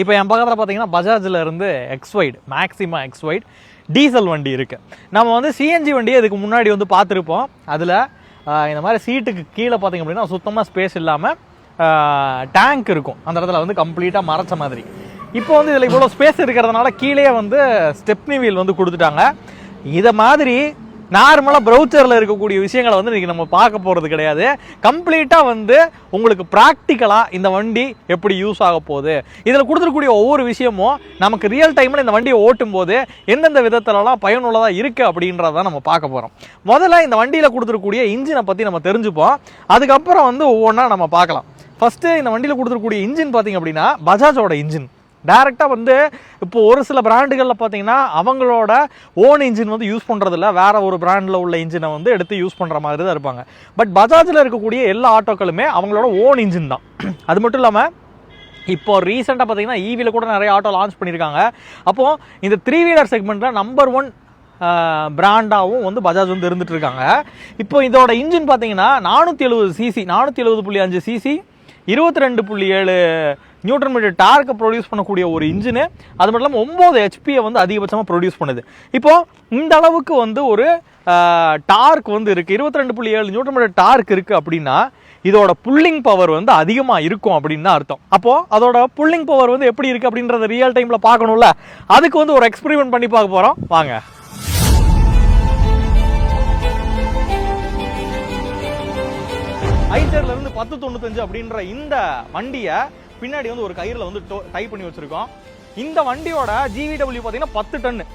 இப்போ என் பக்கத்தில் பார்த்தீங்கன்னா பஜாஜில் இருந்து எக்ஸ்வைட் மேக்ஸிமா எக்ஸ்வைட் டீசல் வண்டி இருக்குது. நம்ம வந்து சிஎன்ஜி வண்டியை இதுக்கு முன்னாடி வந்து பார்த்துருப்போம். அதில் இந்த மாதிரி சீட்டுக்கு கீழே பார்த்தீங்க அப்படின்னா சுத்தமாக ஸ்பேஸ் இல்லாமல் டேங்க் இருக்கும், அந்த இடத்துல வந்து கம்ப்ளீட்டாக மறைச்ச மாதிரி. இப்போ வந்து இதில் இவ்வளோ ஸ்பேஸ் இருக்கிறதுனால கீழே வந்து ஸ்டெப்னி வீல் வந்து கொடுத்துட்டாங்க. இதை மாதிரி நார்மலாக ப்ரௌச்சரில் இருக்கக்கூடிய விஷயங்களை வந்து இன்றைக்கி நம்ம பார்க்க போகிறது கிடையாது. கம்ப்ளீட்டாக வந்து உங்களுக்கு ப்ராக்டிக்கலாக இந்த வண்டி எப்படி யூஸ் ஆக போகுது, இதில் கொடுத்துருக்கூடிய ஒவ்வொரு விஷயமும் நமக்கு ரியல் டைமில் இந்த வண்டியை ஓட்டும் போது எந்தெந்த விதத்துலலாம் பயனுள்ளதாக இருக்குது அப்படின்றத நம்ம பார்க்க போகிறோம். முதல்ல இந்த வண்டியில் கொடுத்துருக்கூடிய இன்ஜினை பற்றி நம்ம தெரிஞ்சுப்போம், அதுக்கப்புறம் வந்து ஒவ்வொன்றா நம்ம பார்க்கலாம். ஃபஸ்ட்டு இந்த வண்டியில் கொடுத்துருக்கூடிய இன்ஜின் பார்த்திங்க அப்படின்னா பஜாஜோட இன்ஜின். டைரெக்டாக வந்து இப்போ ஒரு சில பிராண்டுகளில் பார்த்தீங்கன்னா அவங்களோட ஓன் இன்ஜின் வந்து யூஸ் பண்ணுறதில்ல, வேறு ஒரு பிராண்டில் உள்ள இன்ஜினை வந்து எடுத்து யூஸ் பண்ணுற மாதிரி தான் இருப்பாங்க. பட் பஜாஜில் இருக்கக்கூடிய எல்லா ஆட்டோக்களுமே அவங்களோட ஓன் இன்ஜின் தான். அது மட்டும் இல்லாமல் இப்போ ரீசெண்டாக பார்த்தீங்கன்னா ஈவியில் கூட நிறைய ஆட்டோ லான்ச் பண்ணியிருக்காங்க. அப்போது இந்த 3 வீலர் செக்மெண்ட்டில் நம்பர் 1 பிராண்டாகவும் வந்து பஜாஜ் வந்து இருந்துட்டு இருக்காங்க. இப்போ இதோட இன்ஜின் பார்த்தீங்கன்னா 470 சிசி 470.5 சிசி 22.7 நியூட்டன் மீட்டர் டார்க்கை ப்ரொடியூஸ் பண்ணக்கூடிய ஒரு இன்ஜினு. அது மட்டும் இல்லாமல் 9 ஹெச்பியை வந்து அதிகபட்சமாக ப்ரொடியூஸ் பண்ணுது. இப்போது இந்த அளவுக்கு வந்து ஒரு டார்க் வந்து இருக்குது, 22.7 நியூட்டன் மீட்டர் டார்க் இருக்குது அப்படின்னா இதோட புல்லிங் பவர் வந்து அதிகமாக இருக்கும் அப்படின்னு தான் அர்த்தம். அப்போது அதோட புல்லிங் பவர் வந்து எப்படி இருக்குது அப்படின்றத ரியல் டைமில் பார்க்கணும்ல, அதுக்கு வந்து ஒரு எக்ஸ்பெரிமெண்ட் பண்ணி பார்க்க போகிறோம். வாங்க. ஐசர்லேருந்து 1095 அப்படின்ற இந்த வண்டியை பின்னாடி வந்து ஒரு கயிறில் வந்து டைப் பண்ணி வச்சுருக்கோம். இந்த வண்டியோட ஜிவிடபிள்யூ பார்த்தீங்கன்னா 10 டன்னு.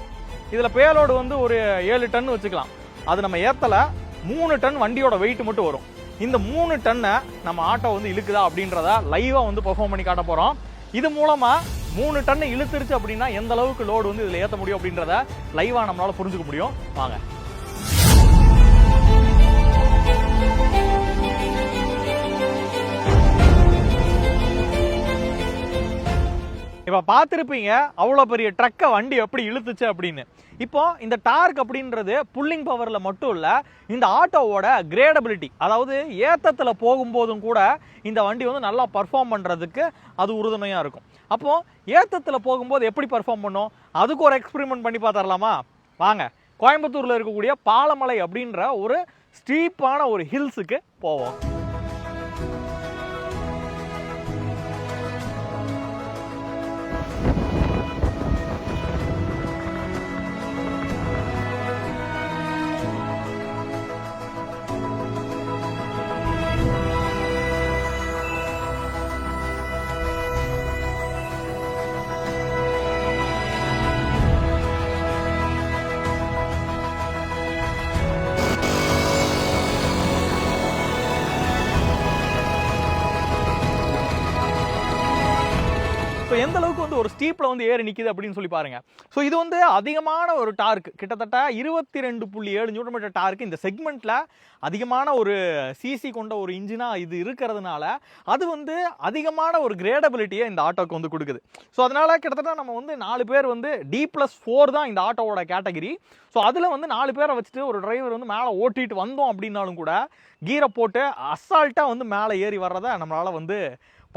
இதில் பேலோடு வந்து ஒரு 7 டன் வச்சுக்கலாம். அது நம்ம ஏற்றலை, 3 டன் வண்டியோட வெயிட் மட்டும் வரும். இந்த 3 டன்னை நம்ம ஆட்டோ வந்து இழுக்குதா அப்படின்றத லைவாக வந்து பெர்ஃபார்ம் பண்ணி காட்ட போகிறோம். இது மூலமாக 3 டன்னு இழுத்துருச்சு அப்படின்னா எந்த அளவுக்கு லோடு வந்து இதில் ஏற்ற முடியும் அப்படின்றத லைவாக நம்மளால் புரிஞ்சுக்க முடியும். வாங்க. இப்போ பார்த்துருப்பீங்க அவ்வளோ பெரிய ட்ரக்கை வண்டி எப்படி இழுத்துச்சு அப்படின்னு. இப்போ இந்த டார்க் அப்படின்றது புல்லிங் பவரில் மட்டும் இல்லை, இந்த ஆட்டோவோட கிரேடபிலிட்டி, அதாவது ஏத்தத்தில் போகும்போதும் கூட இந்த வண்டி வந்து நல்லா பர்ஃபார்ம் பண்ணுறதுக்கு அது உறுதுணையாக இருக்கும். அப்போது ஏத்தத்தில் போகும்போது எப்படி பர்ஃபார்ம் பண்ணும், அதுக்கு ஒரு எக்ஸ்பெரிமெண்ட் பண்ணி பார்த்துடலாமா? வாங்க. கோயம்புத்தூரில் இருக்கக்கூடிய பாலமலை அப்படின்ற ஒரு ஸ்டீப்பான ஒரு ஹில்ஸுக்கு போவோம். ஸோ எந்த அளவுக்கு வந்து ஒரு ஸ்டீப்பில் வந்து ஏறி நிற்கிது அப்படின்னு சொல்லி பாருங்க. ஸோ இது வந்து அதிகமான ஒரு டார்க், கிட்டத்தட்ட 22.7 நியூட்டன் மீட்டர் டார்க். இந்த செக்மெண்ட்டில் அதிகமான ஒரு சிசி கொண்ட ஒரு இன்ஜினாக இது இருக்கிறதுனால அது வந்து அதிகமான ஒரு கிரேடபிலிட்டியை இந்த ஆட்டோக்கு வந்து கொடுக்குது. ஸோ அதனால் கிட்டத்தட்ட நம்ம வந்து 4 பேர் வந்து D+4 தான் இந்த ஆட்டோவோட கேட்டகரி. ஸோ அதில் வந்து 4 பேரை வச்சுட்டு ஒரு டிரைவர் வந்து மேலே ஓட்டிட்டு வந்தோம் அப்படின்னாலும் கூட கீரை போட்டு அசால்ட்டாக வந்து மேலே ஏறி வர்றதை நம்மளால் வந்து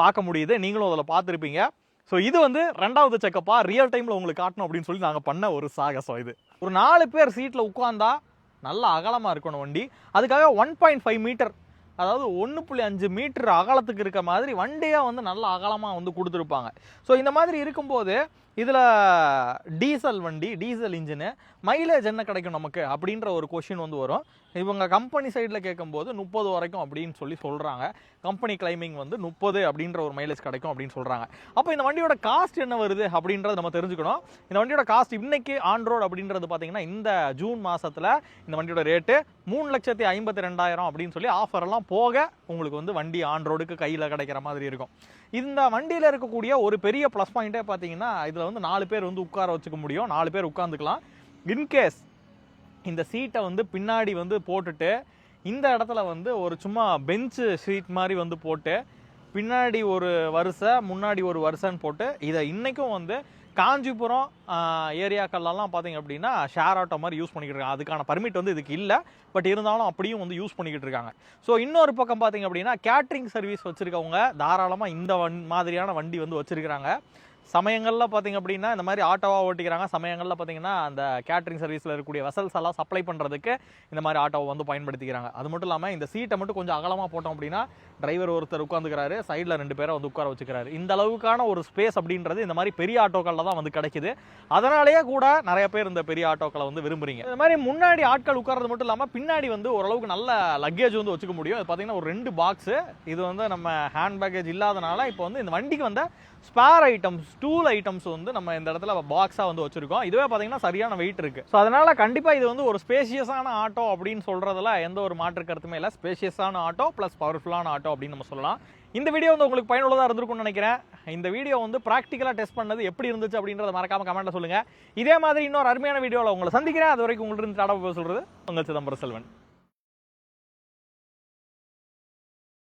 பார்க்க முடியுது. நீங்களும் அதில் பார்த்துருப்பீங்க. ஸோ இது வந்து 2வது செக்கப்பா ரியல் டைமில் உங்களுக்கு காட்டணும் அப்படின்னு சொல்லி நாங்கள் பண்ண ஒரு சாகசம். இது ஒரு 4 பேர் சீட்டில் உட்காந்தா நல்லா அகலமாக இருக்கணும் வண்டி. அதுக்காக 1.5 மீட்டர், அதாவது 1.5 மீட்டர் அகலத்துக்கு இருக்க மாதிரி வண்டியாக வந்து நல்லா அகலமாக வந்து கொடுத்துருப்பாங்க. ஸோ இந்த மாதிரி இருக்கும்போது இதில் டீசல் வண்டி, டீசல் இன்ஜினு, மைலேஜ் என்ன கிடைக்கும் நமக்கு அப்படின்ற ஒரு கொஷின் வந்து வரும். இவங்க கம்பெனி சைடில் கேட்கும்போது 30 வரைக்கும் அப்படின்னு சொல்லி சொல்கிறாங்க. கம்பெனி கிளைமிங் வந்து 30 அப்படின்ற ஒரு மைலேஜ் கிடைக்கும் அப்படின்னு சொல்கிறாங்க. அப்போ இந்த வண்டியோட காஸ்ட் என்ன வருது அப்படின்றத நம்ம தெரிஞ்சுக்கணும். இந்த வண்டியோட காஸ்ட் இன்னைக்கு ஆன் ரோடு அப்படின்றது பார்த்தீங்கன்னா இந்த ஜூன் மாதத்தில் இந்த வண்டியோட ரேட்டு 3,52,000 அப்படின்னு சொல்லி ஆஃபர்லாம் போக உங்களுக்கு வந்து வண்டி ஆன் ரோடுக்கு கையில் கிடைக்கிற மாதிரி இருக்கும். இந்த வண்டியில் இருக்கக்கூடிய ஒரு பெரிய ப்ளஸ் பாயிண்ட்டே பார்த்தீங்கன்னா இதில் வந்து 4 பேர் வந்து உட்கார வச்சுக்க முடியும், 4 பேர் உட்காந்துக்கலாம். இன்கேஸ் இந்த சீட்டை வந்து பின்னாடி வந்து போட்டுட்டு இந்த இடத்துல வந்து ஒரு சும்மா பெஞ்சு சீட் மாதிரி வந்து போட்டு பின்னாடி ஒரு வரிசை முன்னாடி ஒரு வரிசைன்னு போட்டு இதை இன்றைக்கும் வந்து காஞ்சிபுரம் ஏரியாக்கள்லாம் பார்த்தீங்க அப்படின்னா ஷேர் ஆட்டோ மாதிரி யூஸ் பண்ணிக்கிட்டு இருக்காங்க. அதுக்கான பர்மிட் வந்து இதுக்கு இல்லை, பட் இருந்தாலும் அப்படியும் வந்து யூஸ் பண்ணிக்கிட்டு இருக்காங்க. ஸோ இன்னொரு பக்கம் பார்த்தீங்க அப்படின்னா கேட்ரிங் சர்வீஸ் வச்சுருக்கவங்க தாராளமாக இந்த மாதிரியான வண்டி வந்து வச்சுருக்கிறாங்க. சமயங்களில் பார்த்தீங்க அப்படின்னா இந்த மாதிரி ஆட்டோவாக ஓட்டிக்கிறாங்க. சமயங்களில் பார்த்தீங்கன்னா அந்த கேட்டரிங் சர்வீஸில் இருக்கக்கூடிய வெசல்ஸ் எல்லாம் சப்ளை பண்ணுறதுக்கு இந்த மாதிரி ஆட்டோவை வந்து பயன்படுத்திக்கிறாங்க. அது மட்டும் இல்லாமல் இந்த சீட்டை மட்டும் கொஞ்சம் அகலமாக போட்டோம் அப்படின்னா டிரைவர் ஒருத்தர் உட்காந்துக்கிறாரு, சைடில் 2 பேரை வந்து உட்கார வச்சுக்கிறாரு. இந்த அளவுக்கான ஒரு ஸ்பேஸ் அப்படின்றது இந்த மாதிரி பெரிய ஆட்டோக்களில் தான் வந்து கிடைக்குது. அதனாலேயே கூட நிறைய பேர் இந்த பெரிய ஆட்டோக்களை வந்து விரும்புறீங்க. இந்த மாதிரி முன்னாடி ஆட்கள் உட்கார்றது மட்டும் இல்லாமல் பின்னாடி வந்து ஓரளவுக்கு நல்ல லக்கேஜ் வந்து வச்சுக்க முடியும். இது பார்த்தீங்கன்னா ஒரு 2 பாக்ஸு. இது வந்து நம்ம ஹேண்ட் பேக்கேஜ் இல்லாதனால இப்போ வந்து இந்த வண்டிக்கு வந்த ஸ்பேர் ஐட்டம்ஸ், டூல் ஐட்டம்ஸ் வந்து நம்ம இந்த இடத்துல பாக்ஸாக வந்து வச்சிருக்கோம். இதுவே பார்த்தீங்கன்னா சரியான வெயிட் இருக்கு. ஸோ அதனால கண்டிப்பாக இது வந்து ஒரு ஸ்பேஷியஸான ஆட்டோ அப்படின்னு சொல்றதுல எந்த ஒரு மாற்று கருத்துமே இல்லை. ஸ்பேஷியஸான ஆட்டோ ப்ளஸ் பவர்ஃபுல்லான ஆட்டோ அப்படின்னு நம்ம சொல்லலாம். இந்த வீடியோ வந்து உங்களுக்கு பயனுள்ளதாக இருந்திருக்கும்னு நினைக்கிறேன். இந்த வீடியோ வந்து ப்ராக்டிக்கலாக டெஸ்ட் பண்ணது எப்படி இருந்துச்சு அப்படின்றத மறக்காம கமெண்ட்ல சொல்லுங்க. இதே மாதிரி இன்னொரு அருமையான வீடியோவில் உங்களை சந்திக்கிறேன். அது வரைக்கும் உங்கள்கிட்ட டாடா சொல்றது உங்கள் சிதம்பரம் செல்வன்.